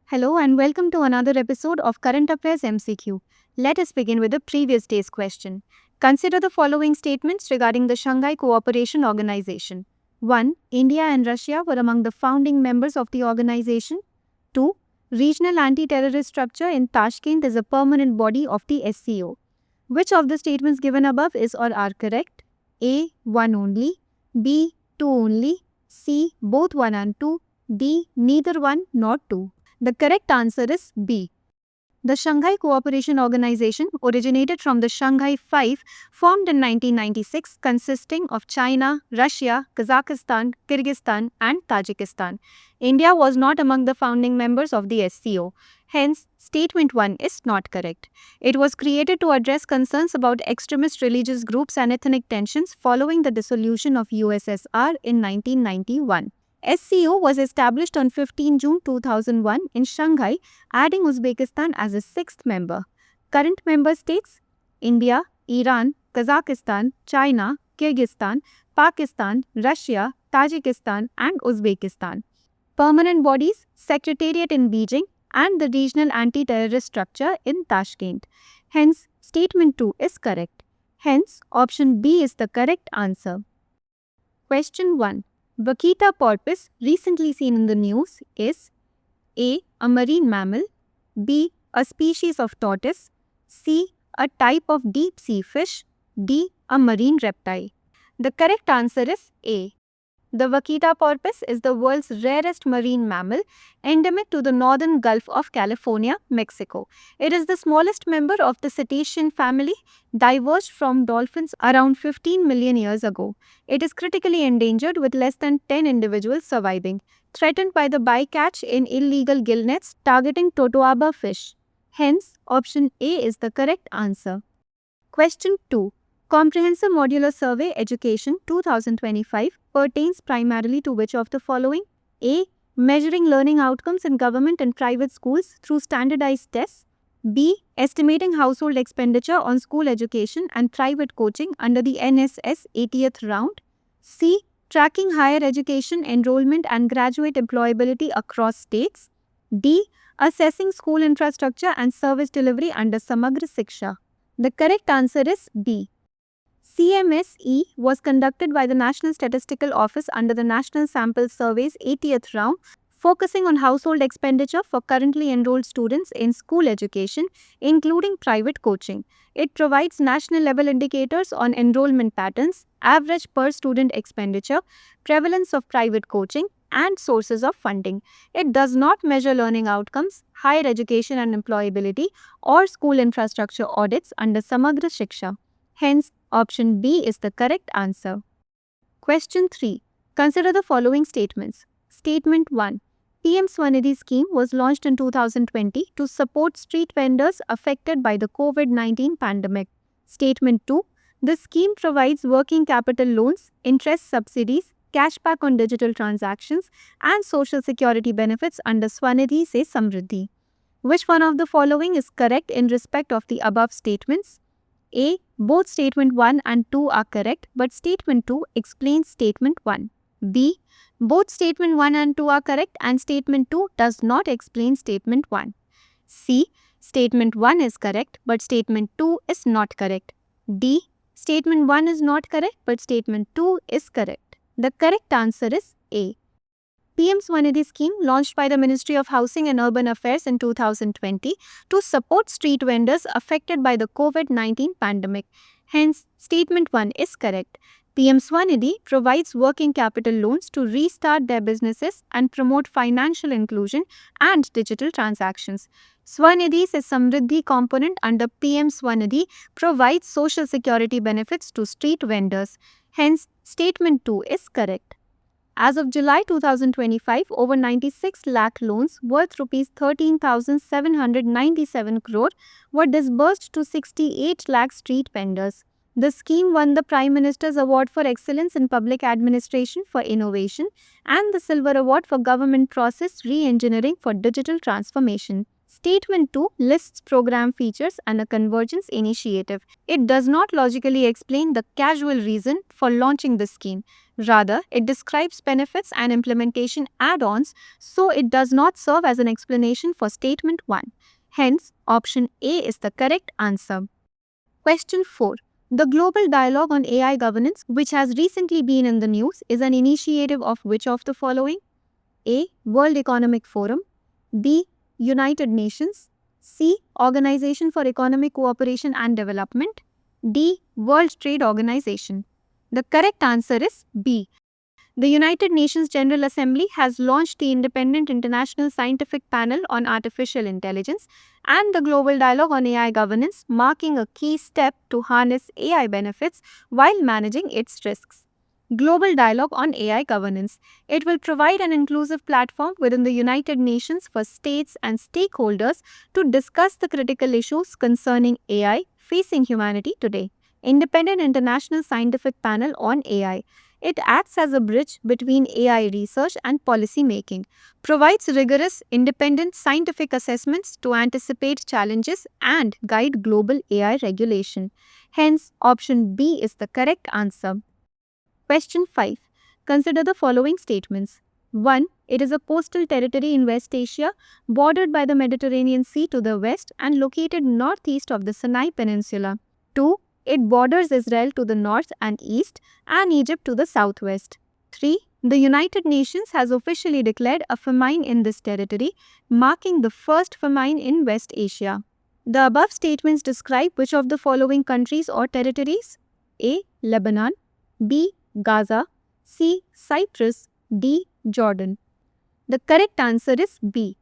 Hello and welcome to another episode of Current Affairs MCQ. Let us begin with the previous day's question. Consider the following statements regarding the Shanghai Cooperation Organization. 1. India and Russia were among the founding members of the organization. 2. Regional anti-terrorist structure in Tashkent is a permanent body of the SCO. Which of the statements given above is or are correct? A. 1 only. B. 2 only. C. Both 1 and 2. D. Neither 1 nor 2. The correct answer is B. The Shanghai Cooperation Organization originated from the Shanghai Five, formed in 1996, consisting of China, Russia, Kazakhstan, Kyrgyzstan, and Tajikistan. India was not among the founding members of the SCO. Hence, Statement 1 is not correct. It was created to address concerns about extremist religious groups and ethnic tensions following the dissolution of USSR in 1991. SCO was established on 15 June 2001 in Shanghai, adding Uzbekistan as a sixth member. Current member states: India, Iran, Kazakhstan, China, Kyrgyzstan, Pakistan, Russia, Tajikistan, and Uzbekistan. Permanent bodies: Secretariat in Beijing and the Regional Anti-Terrorist Structure in Tashkent. Hence, Statement 2 is correct. Hence, option B is the correct answer. Question 1. Vaquita porpoise, recently seen in the news, is A. a marine mammal, B. a species of tortoise, C. a type of deep sea fish, D. a marine reptile. The correct answer is A. The Vaquita porpoise is the world's rarest marine mammal, endemic to the northern Gulf of California, Mexico. It is the smallest member of the cetacean family, diverged from dolphins around 15 million years ago. It is critically endangered with less than 10 individuals surviving, threatened by the bycatch in illegal gill nets targeting totoaba fish. Hence, option A is the correct answer. Question 2. Comprehensive Modular Survey Education 2025 pertains primarily to which of the following? A. Measuring learning outcomes in government and private schools through standardized tests. B. Estimating household expenditure on school education and private coaching under the NSS 80th round. C. Tracking higher education enrollment and graduate employability across states. D. Assessing school infrastructure and service delivery under Samagra Shiksha. The correct answer is B. CMSE was conducted by the National Statistical Office under the National Sample Survey's 80th round, focusing on household expenditure for currently enrolled students in school education, including private coaching. It provides national-level indicators on enrollment patterns, average per-student expenditure, prevalence of private coaching, and sources of funding. It does not measure learning outcomes, higher education and employability, or school infrastructure audits under Samagra Shiksha. Hence, option B is the correct answer. Question 3. Consider the following statements. Statement 1. PM Swanidhi scheme was launched in 2020 to support street vendors affected by the COVID-19 pandemic. Statement 2. The scheme provides working capital loans, interest subsidies, cashback on digital transactions, and social security benefits under Swanidhi Se Samriddhi. Which one of the following is correct in respect of the above statements? A. Both Statement 1 and 2 are correct, but Statement 2 explains Statement 1. B. Both Statement 1 and 2 are correct and Statement 2 does not explain Statement 1. C. Statement 1 is correct, but Statement 2 is not correct. D. Statement 1 is not correct, but Statement 2 is correct. The correct answer is A. PM Swanidhi scheme launched by the Ministry of Housing and Urban Affairs in 2020 to support street vendors affected by the COVID-19 pandemic. Hence, Statement 1 is correct. PM Swanidhi provides working capital loans to restart their businesses and promote financial inclusion and digital transactions. Swanidhi Se Samriddhi component under PM Swanidhi provides social security benefits to street vendors. Hence, Statement 2 is correct. As of July 2025, over 96 lakh loans worth Rs 13,797 crore were disbursed to 68 lakh street vendors. The scheme won the Prime Minister's Award for Excellence in Public Administration for Innovation and the Silver Award for Government Process Re-Engineering for Digital Transformation. Statement 2 lists program features and a convergence initiative. It does not logically explain the casual reason for launching the scheme. Rather, it describes benefits and implementation add-ons, so it does not serve as an explanation for Statement 1. Hence, option A is the correct answer. Question 4. The Global Dialogue on AI Governance, which has recently been in the news, is an initiative of which of the following? A. World Economic Forum. B. United Nations. C. Organization for Economic Cooperation and Development. D. World Trade Organization. The correct answer is B. The United Nations General Assembly has launched the Independent International Scientific Panel on Artificial Intelligence and the Global Dialogue on AI Governance, marking a key step to harness AI benefits while managing its risks. Global Dialogue on AI Governance. It will provide an inclusive platform within the United Nations for states and stakeholders to discuss the critical issues concerning AI facing humanity today. Independent International Scientific Panel on AI. It acts as a bridge between AI research and policy making, provides rigorous, independent scientific assessments to anticipate challenges and guide global AI regulation. Hence, option B is the correct answer. Question 5. Consider the following statements. 1. It is a coastal territory in West Asia, bordered by the Mediterranean Sea to the west and located northeast of the Sinai Peninsula. 2. It borders Israel to the north and east and Egypt to the southwest. 3. The United Nations has officially declared a famine in this territory, marking the first famine in West Asia. The above statements describe which of the following countries or territories? A. Lebanon. B. Gaza. C. Cyprus. D. Jordan. The correct answer is B.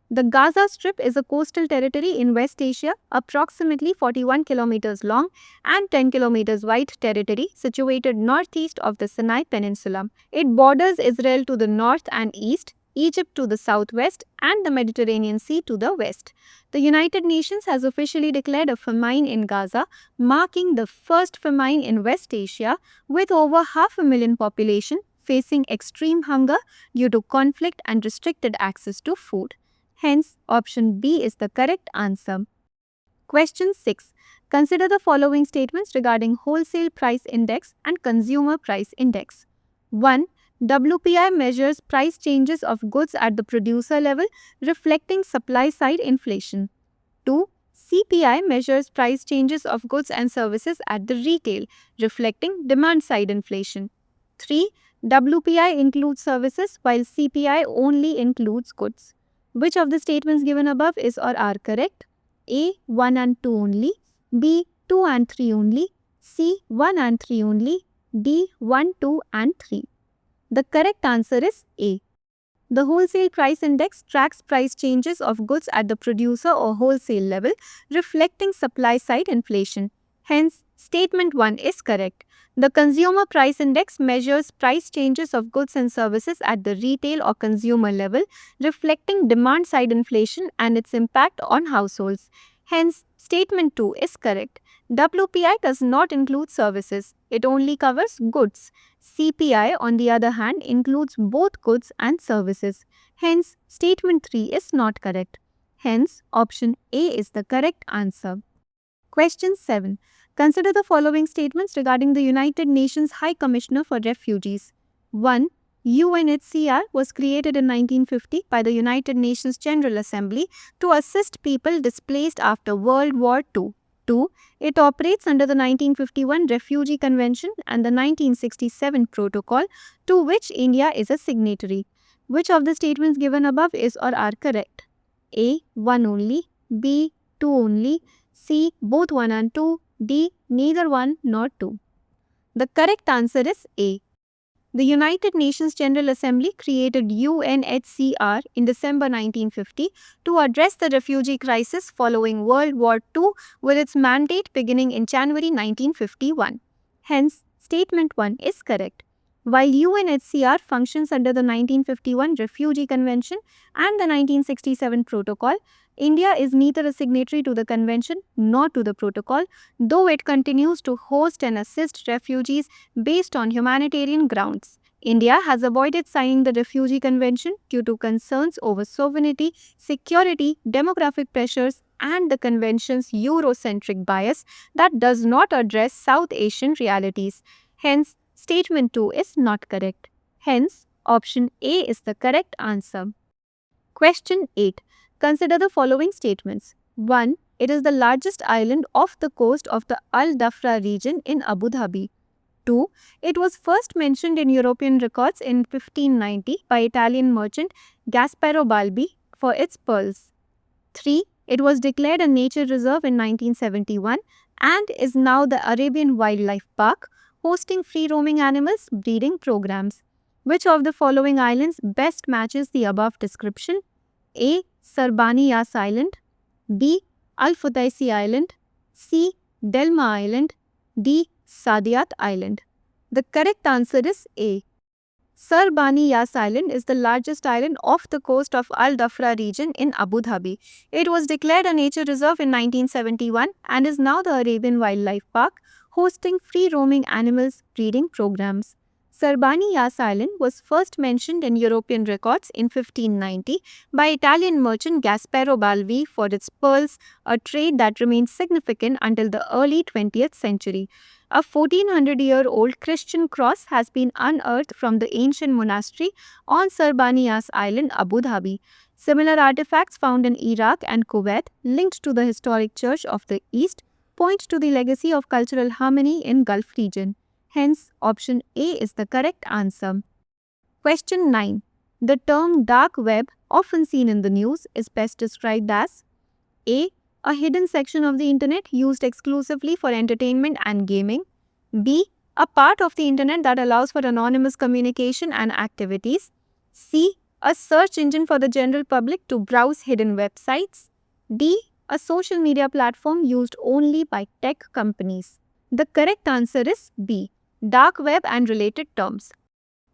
The Gaza Strip is a coastal territory in West Asia, approximately 41 kilometers long and 10 kilometers wide territory situated northeast of the Sinai Peninsula. It borders Israel to the north and east, Egypt to the southwest, and the Mediterranean Sea to the west. The United Nations has officially declared a famine in Gaza, marking the first famine in West Asia, with over 500,000 population facing extreme hunger due to conflict and restricted access to food. Hence, option B is the correct answer. Question 6. Consider the following statements regarding Wholesale Price Index and Consumer Price Index. 1. WPI measures price changes of goods at the producer level, reflecting supply-side inflation. 2. CPI measures price changes of goods and services at the retail, reflecting demand-side inflation. 3. WPI includes services while CPI only includes goods. Which of the statements given above is or are correct? A. 1 and 2 only. B. 2 and 3 only. C. 1 and 3 only. D. 1, 2 and 3. The correct answer is A. The Wholesale Price Index tracks price changes of goods at the producer or wholesale level, reflecting supply-side inflation. Hence, Statement 1 is correct. The Consumer Price Index measures price changes of goods and services at the retail or consumer level, reflecting demand-side inflation and its impact on households. Hence, Statement 2 is correct. WPI does not include services. It only covers goods. CPI, on the other hand, includes both goods and services. Hence, Statement 3 is not correct. Hence, option A is the correct answer. Question 7. Consider the following statements regarding the United Nations High Commissioner for Refugees. 1. UNHCR was created in 1950 by the United Nations General Assembly to assist people displaced after World War II. 2. It operates under the 1951 Refugee Convention and the 1967 Protocol, to which India is a signatory. Which of the statements given above is or are correct? A. 1 only. B. 2 only. C. Both 1 and 2. D. Neither 1 nor 2. The correct answer is A. The United Nations General Assembly created UNHCR in December 1950 to address the refugee crisis following World War II, with its mandate beginning in January 1951. Hence, Statement 1 is correct. While UNHCR functions under the 1951 Refugee Convention and the 1967 Protocol, India is neither a signatory to the convention nor to the protocol, though it continues to host and assist refugees based on humanitarian grounds. India has avoided signing the Refugee Convention due to concerns over sovereignty, security, demographic pressures, and the convention's Eurocentric bias that does not address South Asian realities. Hence, statement 2 is not correct. Hence, option A is the correct answer. Question 8. Consider the following statements. 1. It is the largest island off the coast of the Al Dhafra region in Abu Dhabi. 2. It was first mentioned in European records in 1590 by Italian merchant Gasparo Balbi for its pearls. 3. It was declared a nature reserve in 1971 and is now the Arabian Wildlife Park, hosting free-roaming animals breeding programs. Which of the following islands best matches the above description? A. Sarbani Yas Island, B. Al Fudaisi Island, C. Delma Island, D. Saadiyat Island. The correct answer is A. Sir Bani Yas Island is the largest island off the coast of Al Dhafra region in Abu Dhabi. It was declared a nature reserve in 1971 and is now the Arabian Wildlife Park, hosting free-roaming animals breeding programs. Sir Bani Yas Island was first mentioned in European records in 1590 by Italian merchant Gasparo Balbi for its pearls, a trade that remained significant until the early 20th century. A 1400-year-old Christian cross has been unearthed from the ancient monastery on Sir Bani Yas Island, Abu Dhabi. Similar artifacts found in Iraq and Kuwait, linked to the historic Church of the East, point to the legacy of cultural harmony in Gulf region. Hence, option A is the correct answer. Question 9. The term dark web, often seen in the news, is best described as A. A hidden section of the internet used exclusively for entertainment and gaming. B. A part of the internet that allows for anonymous communication and activities. C. A search engine for the general public to browse hidden websites. D. A social media platform used only by tech companies. The correct answer is B. Dark web and related terms.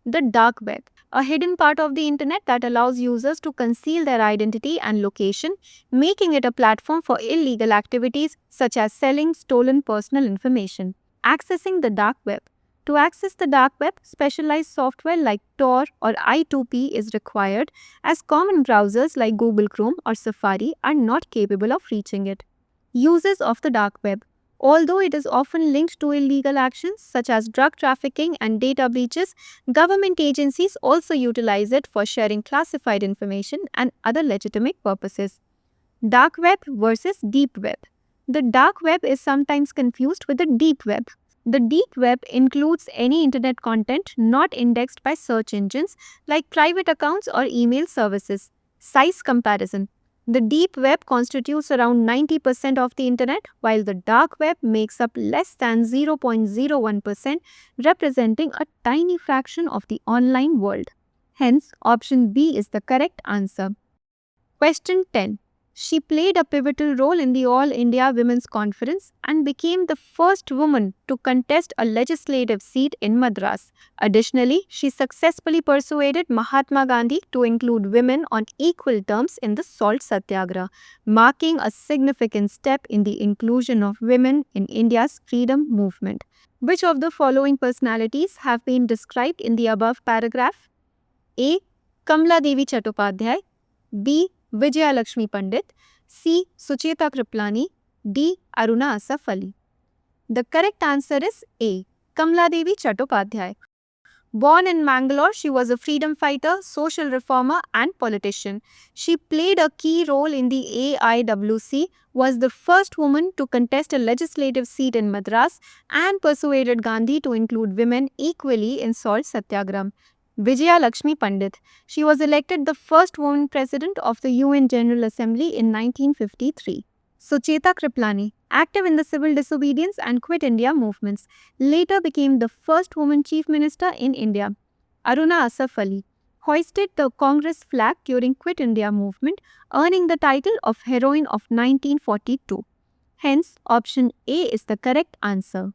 The dark web, a hidden part of the internet that allows users to conceal their identity and location, making it a platform for illegal activities such as selling stolen personal information. Accessing the dark web. To access the dark web, specialized software like Tor or I2P is required, as common browsers like Google Chrome or Safari are not capable of reaching it. Uses of the dark web. Although it is often linked to illegal actions such as drug trafficking and data breaches, government agencies also utilize it for sharing classified information and other legitimate purposes. Dark web versus deep web. The dark web is sometimes confused with the deep web. The deep web includes any internet content not indexed by search engines like private accounts or email services. Size comparison. The deep web constitutes around 90% of the internet, while the dark web makes up less than 0.01%, representing a tiny fraction of the online world. Hence, option B is the correct answer. Question 10. She played a pivotal role in the All India Women's Conference and became the first woman to contest a legislative seat in Madras. Additionally, she successfully persuaded Mahatma Gandhi to include women on equal terms in the Salt Satyagraha, marking a significant step in the inclusion of women in India's freedom movement. Which of the following personalities have been described in the above paragraph? A. Kamla Devi Chattopadhyay, B. Vijaya Lakshmi Pandit, C. Sucheta Kriplani, D. Aruna Asaf Ali. The correct answer is A. Kamla Devi Chattopadhyay. Born in Mangalore, she was a freedom fighter, social reformer and politician. She played a key role in the AIWC, was the first woman to contest a legislative seat in Madras and persuaded Gandhi to include women equally in Salt Satyagraha. Vijaya Lakshmi Pandit. She was elected the first woman president of the UN General Assembly in 1953. Sucheta Kriplani, active in the civil disobedience and Quit India movements, later became the first woman chief minister in India. Aruna Asaf Ali hoisted the Congress flag during Quit India movement, earning the title of Heroine of 1942. Hence, option A is the correct answer.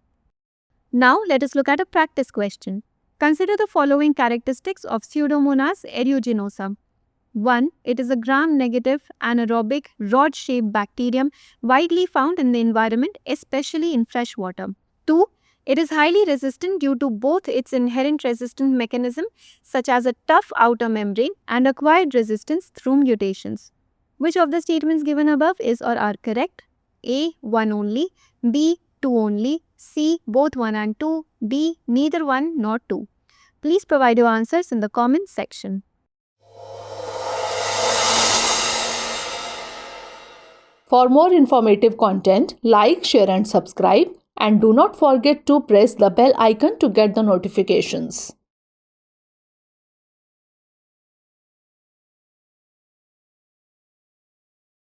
Now, let us look at a practice question. Consider the following characteristics of Pseudomonas aeruginosa. 1. It is a gram-negative anaerobic rod-shaped bacterium widely found in the environment, especially in fresh water. 2. It is highly resistant due to both its inherent resistant mechanism, such as a tough outer membrane, and acquired resistance through mutations. Which of the statements given above is or are correct? A. 1 only. B. 2 only. C. Both 1 and 2. D. Neither 1 nor 2. Please provide your answers in the comments section. For more informative content, like, share and subscribe, and do not forget to press the bell icon to get the notifications.